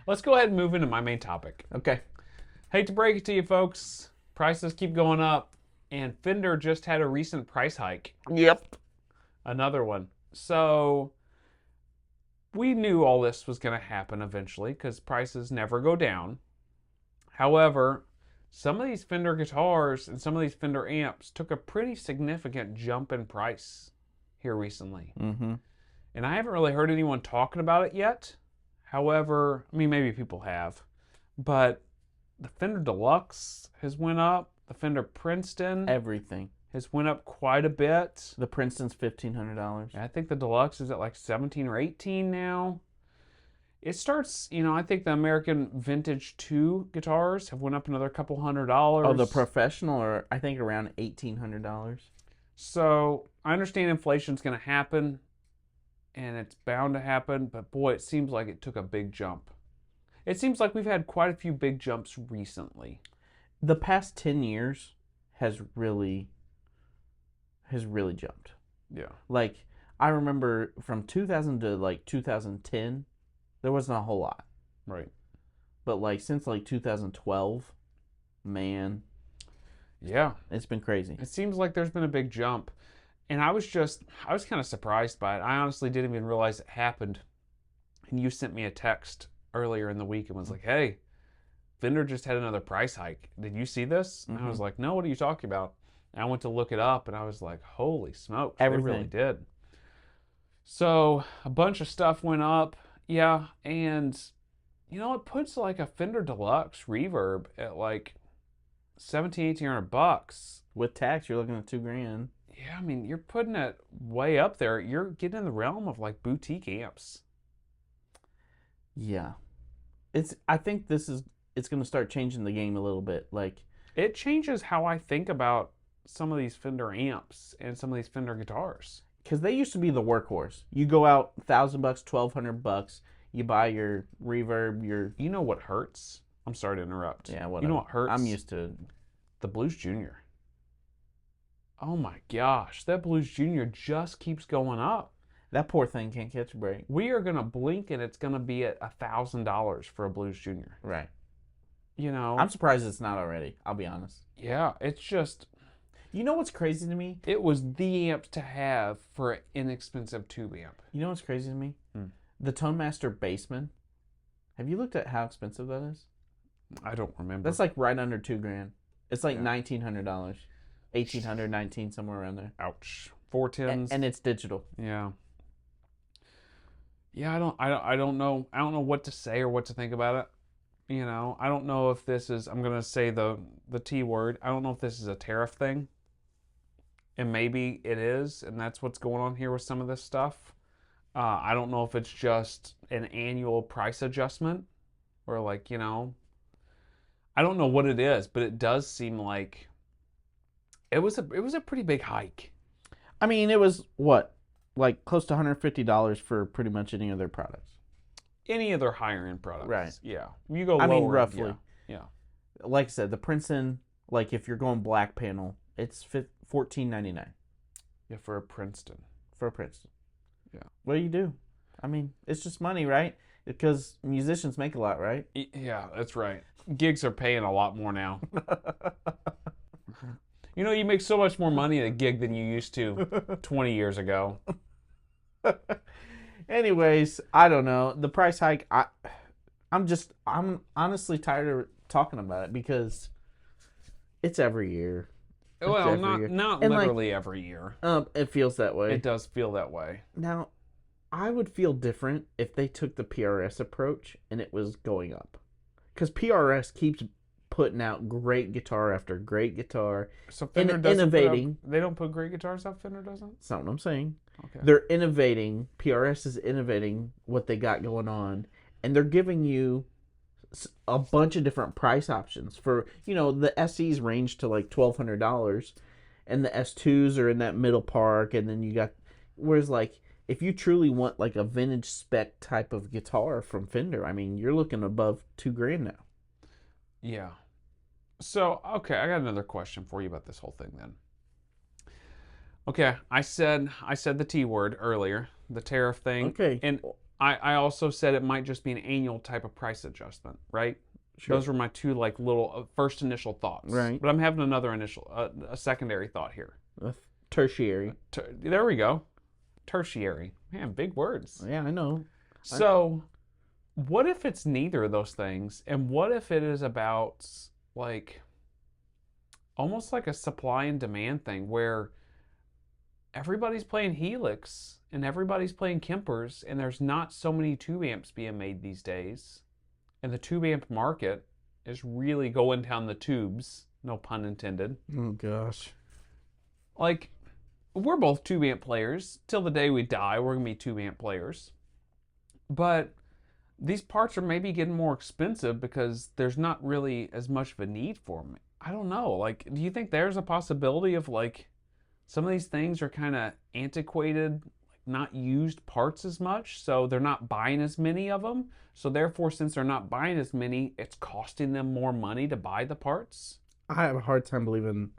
let's go ahead and move into my main topic. Okay. Hate to break it to you, folks. Prices keep going up, and Fender just had a recent price hike. Yep. Another one. So we knew all this was going to happen eventually because prices never go down. However, some of these Fender guitars and some of these Fender amps took a pretty significant jump in price here recently. Mm-hmm. And I haven't really heard anyone talking about it yet. However, I mean, maybe people have. But the Fender Deluxe has went up. The Fender Princeton Everything. has went up quite a bit. The Princeton's $1,500. I think the Deluxe is at like 17 or 18 now. It starts, I think the American Vintage 2 guitars have went up another couple $100. Oh, the professional are, I think, around $1,800. So I understand inflation's going to happen, and it's bound to happen, but boy, it seems like it took a big jump. It seems like we've had quite a few big jumps recently. The past 10 years has really jumped. Yeah. Like, I remember from 2000 to like 2010, there wasn't a whole lot. Right. But like since like 2012, man, yeah, it's been crazy. It seems like there's been a big jump. And I was kind of surprised by it. I honestly didn't even realize it happened. And you sent me a text earlier in the week and was like, hey, Fender just had another price hike. Did you see this? And I was like, no, what are you talking about? And I went to look it up and I was like, holy smokes, Everything. They really did. So a bunch of stuff went up. Yeah, and it puts like a Fender Deluxe Reverb at like $1,700-$1,800. With tax, you're looking at $2,000. Yeah, I mean, you're putting it way up there. You're getting in the realm of like boutique amps. Yeah. I think it's going to start changing the game a little bit. Like, it changes how I think about some of these Fender amps and some of these Fender guitars. Because they used to be the workhorse. You go out $1,000, $1,200. You buy your reverb, your. You know what hurts? I'm sorry to interrupt. Yeah, whatever. You know what hurts? I'm used to the Blues Junior. Oh my gosh, that Blues Junior just keeps going up. That poor thing can't catch a break. We are gonna blink and it's gonna be at $1,000 for a Blues Junior. Right. I'm surprised it's not already. I'll be honest. Yeah, it's just. You know what's crazy to me? It was the amp to have for an inexpensive tube amp. You know what's crazy to me? The Tone Master Bassman. Have you looked at how expensive that is? I don't remember. That's like right under $2,000. It's like $1,900, $1,800, $1,900, somewhere around there. Ouch. 410s. And it's digital. Yeah. Yeah, I don't know. I don't know what to say or what to think about it. I don't know if this is. I'm gonna say the T word. I don't know if this is a tariff thing. And maybe it is, and that's what's going on here with some of this stuff. I don't know if it's just an annual price adjustment or I don't know what it is, but it does seem like it was a pretty big hike. I mean, it was what? Like close to $150 for pretty much any of their products. Any of their higher end products. Right. Yeah. You go lower. I mean, roughly. Yeah. Like I said, the Princeton, like if you're going black panel, it's $14.99. Yeah, for a Princeton. For a Princeton. Yeah. What do you do? I mean, it's just money, right? Because musicians make a lot, right? Yeah, that's right. Gigs are paying a lot more now. You make so much more money at a gig than you used to 20 years ago. Anyways, I don't know. The price hike, I'm honestly tired of talking about it because it's every year. Well, not literally every year. It feels that way. It does feel that way. Now, I would feel different if they took the PRS approach and it was going up. Because PRS keeps putting out great guitar after great guitar. So Fender doesn't innovating. They don't put great guitars out, Fender doesn't? That's not what I'm saying. Okay. They're innovating. PRS is innovating what they got going on. And they're giving you a bunch of different price options. For, the SEs range to like $1,200. And the S2s are in that middle park. And then you got... Whereas like... If you truly want like a vintage spec type of guitar from Fender, I mean, you're looking above $2,000 now. Yeah. So, okay, I got another question for you about this whole thing then. Okay, I said the T word earlier, the tariff thing. Okay. And I also said it might just be an annual type of price adjustment, right? Sure. Those were my two like little first initial thoughts. Right. But I'm having another initial, a secondary thought here. Tertiary. There we go. Tertiary. Man, big words. Yeah, I know. So, what if it's neither of those things? And what if it is about like almost like a supply and demand thing where everybody's playing Helix and everybody's playing Kempers and there's not so many tube amps being made these days. And the tube amp market is really going down the tubes, no pun intended. Oh gosh. Like, we're both tube amp players. Till the day we die, we're going to be tube amp players. But these parts are maybe getting more expensive because there's not really as much of a need for them. I don't know. Like, do you think there's a possibility of like some of these things are kind of antiquated, like not used parts as much, so they're not buying as many of them? So therefore, since they're not buying as many, it's costing them more money to buy the parts? I have a hard time believing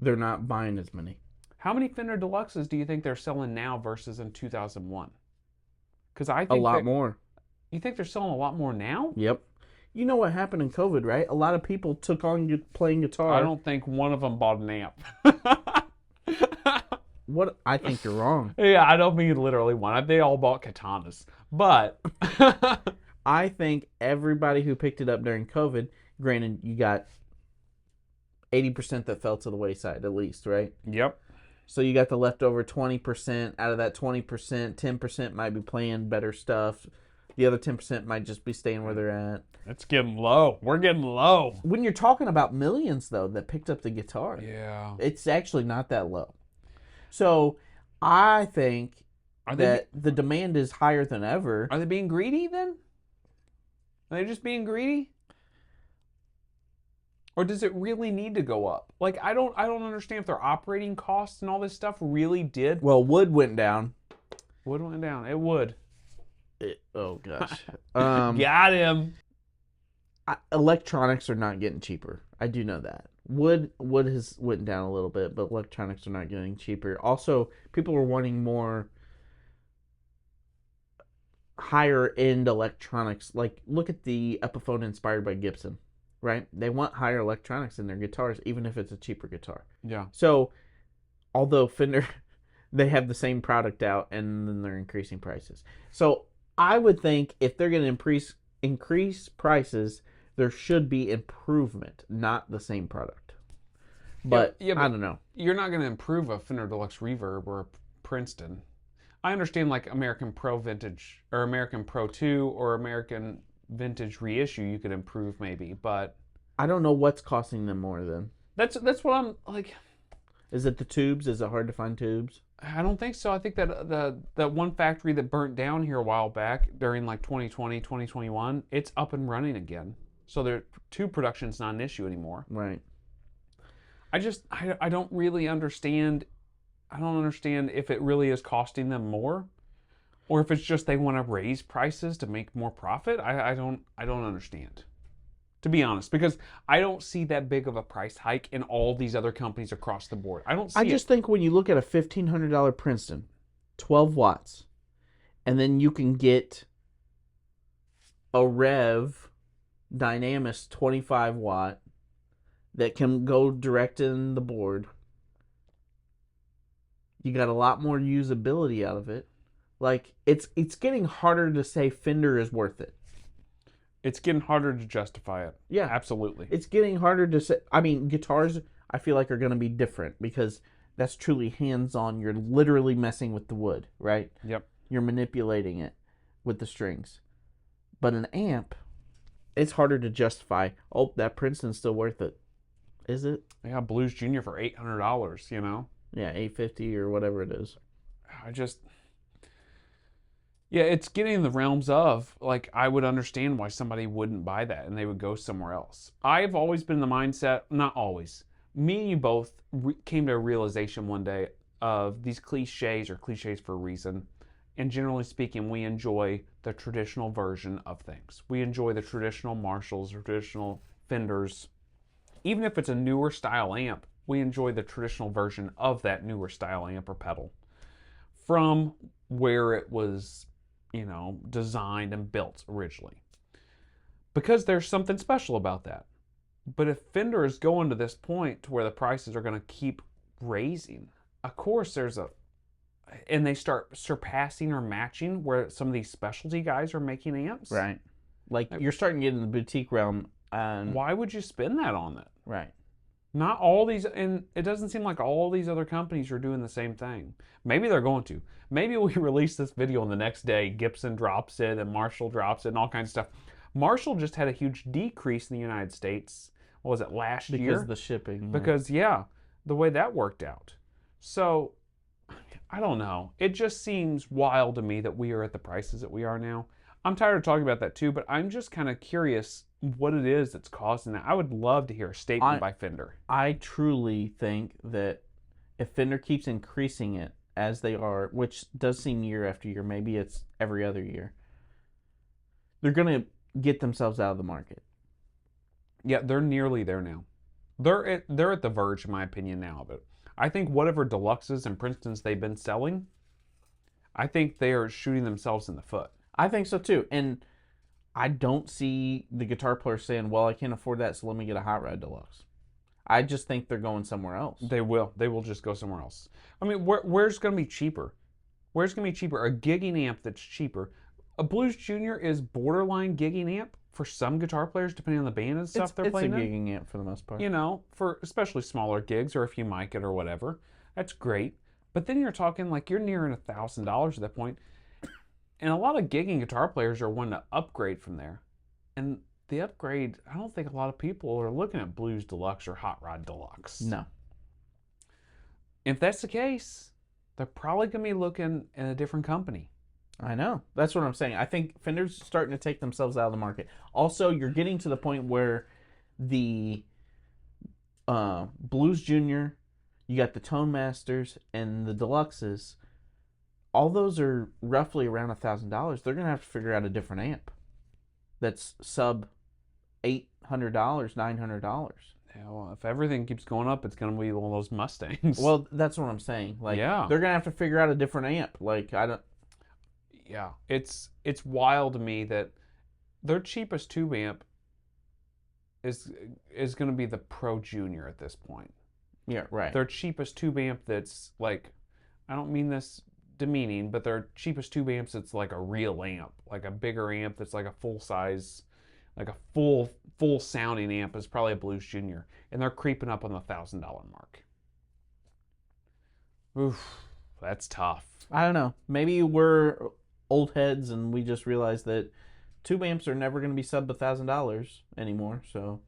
they're not buying as many. How many Fender Deluxes do you think they're selling now versus in 2001? Because I think A lot more. You think they're selling a lot more now? Yep. You know what happened in COVID, right? A lot of people took on playing guitar. I don't think one of them bought an amp. What? I think you're wrong. Yeah, I don't mean literally one. They all bought katanas. But I think everybody who picked it up during COVID, granted, you got 80% that fell to the wayside at least, right? Yep. So you got the leftover 20%. Out of that 20%, 10% might be playing better stuff. The other 10% might just be staying where they're at. It's getting low. We're getting low. When you're talking about millions, though, that picked up the guitar, Yeah. it's actually not that low. So I think that the demand is higher than ever. Are they being greedy then? Are they just being greedy? Or does it really need to go up? Like I don't understand if their operating costs and all this stuff really did. Well, wood went down. Wood went down. It would. Oh gosh. Got him. Electronics are not getting cheaper. I do know that. Wood has went down a little bit, but electronics are not getting cheaper. Also, people are wanting more higher end electronics. Like look at the Epiphone inspired by Gibson, right? They want higher electronics in their guitars, even if it's a cheaper guitar. Yeah. So, although Fender, they have the same product out, and then they're increasing prices. So I would think if they're going to increase prices, there should be improvement, not the same product. But, but I don't know. You're not going to improve a Fender Deluxe Reverb or a Princeton. I understand like American Pro Vintage or American Pro 2 or American Vintage Reissue you could improve maybe, but I don't know what's costing them more then. That's what I'm like. Is it the tubes? Is it hard to find tubes? I don't think so. I think that that one factory that burnt down here a while back during like 2020, 2021, it's up and running again. So their tube production's not an issue anymore. Right. I don't really understand. I don't understand if it really is costing them more, or if it's just they want to raise prices to make more profit. I don't understand, to be honest, because I don't see that big of a price hike in all these other companies across the board. I just think when you look at a $1,500 Princeton, 12 watts, and then you can get a Rev Dynamis 25 watt that can go direct in the board. You got a lot more usability out of it. Like it's getting harder to say Fender is worth it. It's getting harder to justify it. Yeah, absolutely. It's getting harder to say. I mean, guitars I feel like are going to be different because that's truly hands-on. You're literally messing with the wood, right? Yep. You're manipulating it with the strings. But an amp, it's harder to justify. Oh, that Princeton's still worth it. Is it? Yeah, Blues Junior for $800. You know. Yeah, $850 or whatever it is. Yeah, it's getting in the realms of, like, I would understand why somebody wouldn't buy that and they would go somewhere else. I've always been in the mindset, not always, me and you both came to a realization one day of these cliches are cliches for a reason. And generally speaking, we enjoy the traditional version of things. We enjoy the traditional Marshalls or traditional Fenders. Even if it's a newer style amp, we enjoy the traditional version of that newer style amp or pedal from where it was designed and built originally. Because there's something special about that. But if Fender is going to this point to where the prices are going to keep raising, of course and they start surpassing or matching where some of these specialty guys are making amps. Right. Like you're starting to get in the boutique realm. Why would you spend that on it? Right. Not all these, and it doesn't seem like all these other companies are doing the same thing. Maybe they're going to. Maybe we release this video and the next day Gibson drops it and Marshall drops it and all kinds of stuff. Marshall just had a huge decrease in the United States. What was it, last year? Because of the shipping. Yeah. Because, the way that worked out. So, I don't know. It just seems wild to me that we are at the prices that we are now. I'm tired of talking about that too, but I'm just kind of curious what it is that's causing that. I would love to hear a statement by Fender. I truly think that if Fender keeps increasing it as they are, which does seem year after year, maybe it's every other year, they're going to get themselves out of the market. Yeah, they're nearly there now. They're at the verge, in my opinion, now of it. I think whatever Deluxes and Princetons they've been selling, I think they are shooting themselves in the foot. I think so too. And I don't see the guitar player saying, well, I can't afford that, so let me get a Hot Rod Deluxe. I just think they're going somewhere else. They will. They will just go somewhere else. I mean, where's going to be cheaper? Where's going to be cheaper? A gigging amp that's cheaper. A Blues Junior is borderline gigging amp for some guitar players, depending on the band and stuff they're playing in. It's a gigging amp for the most part. For especially smaller gigs or if you mic it or whatever. That's great. But then you're talking like you're nearing $1,000 at that point. And a lot of gigging guitar players are wanting to upgrade from there. And the upgrade, I don't think a lot of people are looking at Blues Deluxe or Hot Rod Deluxe. No. If that's the case, they're probably going to be looking at a different company. I know. That's what I'm saying. I think Fender's starting to take themselves out of the market. Also, you're getting to the point where the Blues Junior, you got the Tone Masters, and the Deluxes. All those are roughly around $1,000. They're going to have to figure out a different amp that's sub $800, $900. Yeah, well, if everything keeps going up, it's going to be one of those Mustangs. Well, that's what I'm saying. Like, yeah. They're going to have to figure out a different amp. Like, I don't... Yeah, it's wild to me that their cheapest tube amp is going to be the Pro Junior at this point. Yeah, right. Their cheapest tube amp that's like, I don't mean this demeaning, but their cheapest tube amps that's like a real amp, like a bigger amp that's like a full size, like a full sounding amp is probably a Blues Junior, and they're creeping up on the $1,000 mark. Oof, that's tough. I don't know. Maybe we're old heads and we just realized that tube amps are never going to be sub $1,000 anymore. So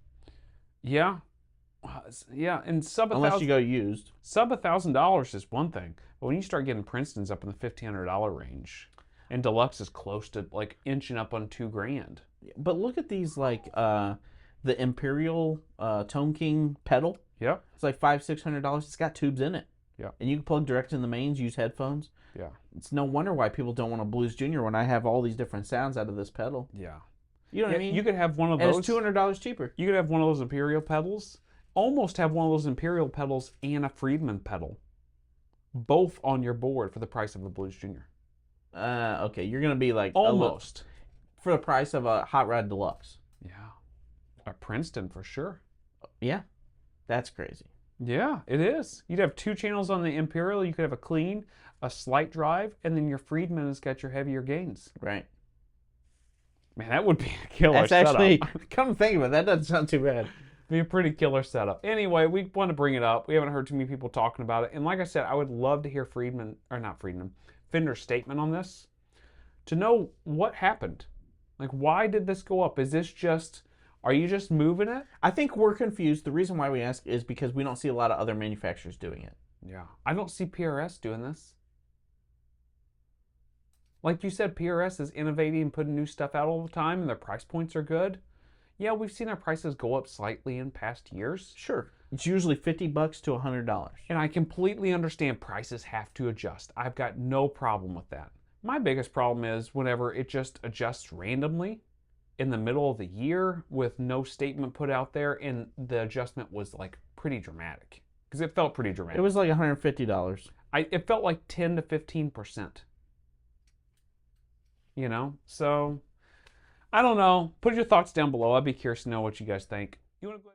yeah, and unless you go used, sub $1,000 is one thing, but when you start getting Princeton's up in the $1,500 range, and Deluxe is close to like inching up on $2,000. But look at these like the Imperial Tone King pedal. Yeah, it's like $500-$600. It's got tubes in it. Yeah, and you can plug direct in the mains, use headphones. Yeah. It's no wonder why people don't want a Blues Junior when I have all these different sounds out of this pedal. Yeah. You know what I mean? You could have one of those. And it's $200 cheaper. You could have one of those Imperial pedals. Almost have one of those Imperial pedals and a Friedman pedal. Both on your board for the price of a Blues Junior. Okay. You're going to be like... Almost. For the price of a Hot Rod Deluxe. Yeah. A Princeton for sure. Yeah. That's crazy. Yeah, it is. You'd have 2 channels on the Imperial. You could have a clean, a slight drive, and then your Friedman has got your heavier gains. Right. Man, that would be a killer setup. Actually, come to think of it, that doesn't sound too bad. Be a pretty killer setup. Anyway, we want to bring it up. We haven't heard too many people talking about it. And like I said, I would love to hear Fender's statement on this. To know what happened. Like, why did this go up? Is this just... Are you just moving it? I think we're confused. The reason why we ask is because we don't see a lot of other manufacturers doing it. Yeah. I don't see PRS doing this. Like you said, PRS is innovating and putting new stuff out all the time, and their price points are good. Yeah, we've seen their prices go up slightly in past years. Sure. It's usually $50 to $100. And I completely understand prices have to adjust. I've got no problem with that. My biggest problem is whenever it just adjusts randomly in the middle of the year with no statement put out there, and the adjustment was like pretty dramatic, because it felt pretty dramatic. It was like $150. It felt like 10 to 15%. you know? So I don't know. Put your thoughts down below. I'd be curious to know what you guys think. You want to go